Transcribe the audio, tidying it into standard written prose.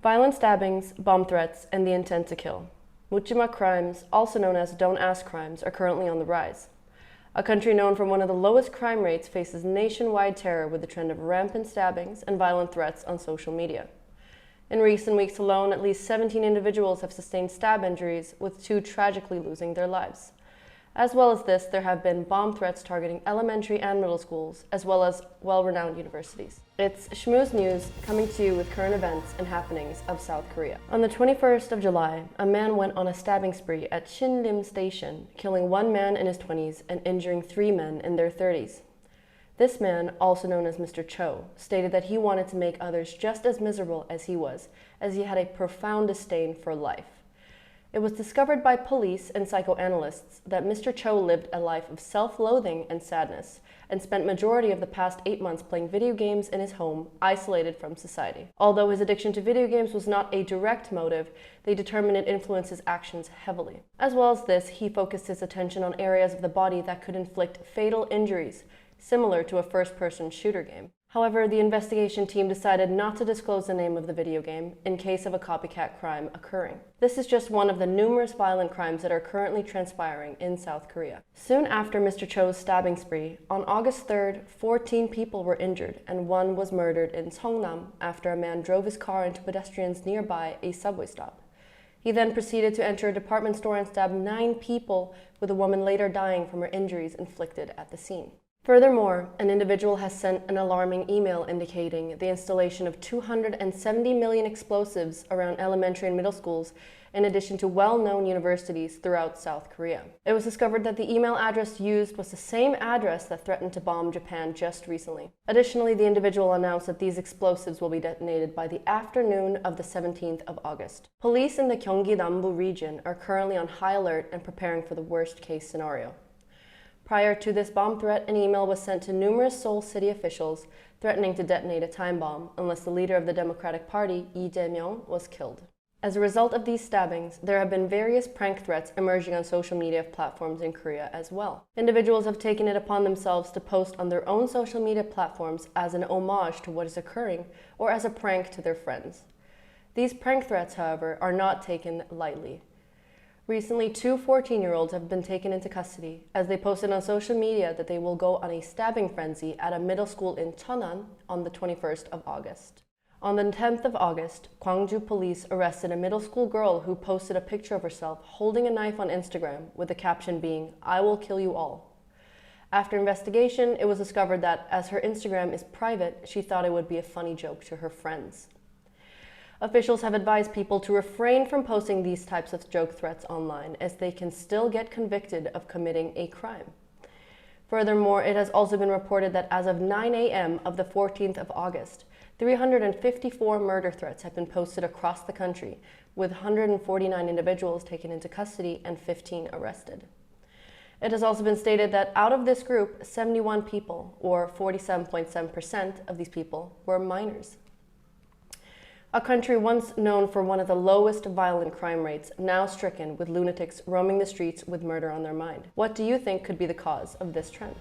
Violent stabbings, bomb threats, and the intent to kill. 묻지마 crimes, also known as don't ask crimes, are currently on the rise. A country known for one of the lowest crime rates faces nationwide terror with the trend of rampant stabbings and violent threats on social media. In recent weeks alone, at least 17 individuals have sustained stab injuries, with 2 tragically losing their lives. As well as this, there have been bomb threats targeting elementary and middle schools, as well as well-renowned universities. It's Shmooze News, coming to you with current events and happenings of South Korea. On the 21st of July, a man went on a stabbing spree at Shinlim Station, killing 1 man in his 20s and injuring 3 men in their 30s. This man, also known as Mr. Cho, stated that he wanted to make others just as miserable as he was, as he had a profound disdain for life. It was discovered by police and psychoanalysts that Mr. Cho lived a life of self-loathing and sadness, and spent majority of the past 8 months playing video games in his home, isolated from society. Although his addiction to video games was not a direct motive, they determined it influenced his actions heavily. As well as this, he focused his attention on areas of the body that could inflict fatal injuries, similar to a first-person shooter game. However, the investigation team decided not to disclose the name of the video game in case of a copycat crime occurring. This is just one of the numerous violent crimes that are currently transpiring in South Korea. Soon after Mr. Cho's stabbing spree, on August 3rd, 14 people were injured and 1 was murdered in Seongnam after a man drove his car into pedestrians nearby a subway stop. He then proceeded to enter a department store and stab 9 people, with a woman later dying from her injuries inflicted at the scene. Furthermore, an individual has sent an alarming email indicating the installation of 270 million explosives around elementary and middle schools, in addition to well-known universities throughout South Korea. It was discovered that the email address used was the same address that threatened to bomb Japan just recently. Additionally, the individual announced that these explosives will be detonated by the afternoon of the 17th of August. Police in the Gyeonggi Nambu region are currently on high alert and preparing for the worst-case scenario. Prior to this bomb threat, an email was sent to numerous Seoul city officials threatening to detonate a time bomb unless the leader of the Democratic Party, Lee Jae-myung, was killed. As a result of these stabbings, there have been various prank threats emerging on social media platforms in Korea as well. Individuals have taken it upon themselves to post on their own social media platforms as an homage to what is occurring or as a prank to their friends. These prank threats, however, are not taken lightly. Recently, 2 14-year-olds have been taken into custody as they posted on social media that they will go on a stabbing frenzy at a middle school in Cheonan on the 21st of August. On the 10th of August, Gwangju police arrested a middle school girl who posted a picture of herself holding a knife on Instagram with the caption being, "I will kill you all." After investigation, it was discovered that as her Instagram is private, she thought it would be a funny joke to her friends. Officials have advised people to refrain from posting these types of joke threats online, as they can still get convicted of committing a crime. Furthermore, it has also been reported that as of 9 a.m. of the 14th of August, 354 murder threats have been posted across the country, with 149 individuals taken into custody and 15 arrested. It has also been stated that out of this group, 71 people, or 47.7% of these people, were minors. A country once known for one of the lowest violent crime rates, now stricken with lunatics roaming the streets with murder on their mind. What do you think could be the cause of this trend?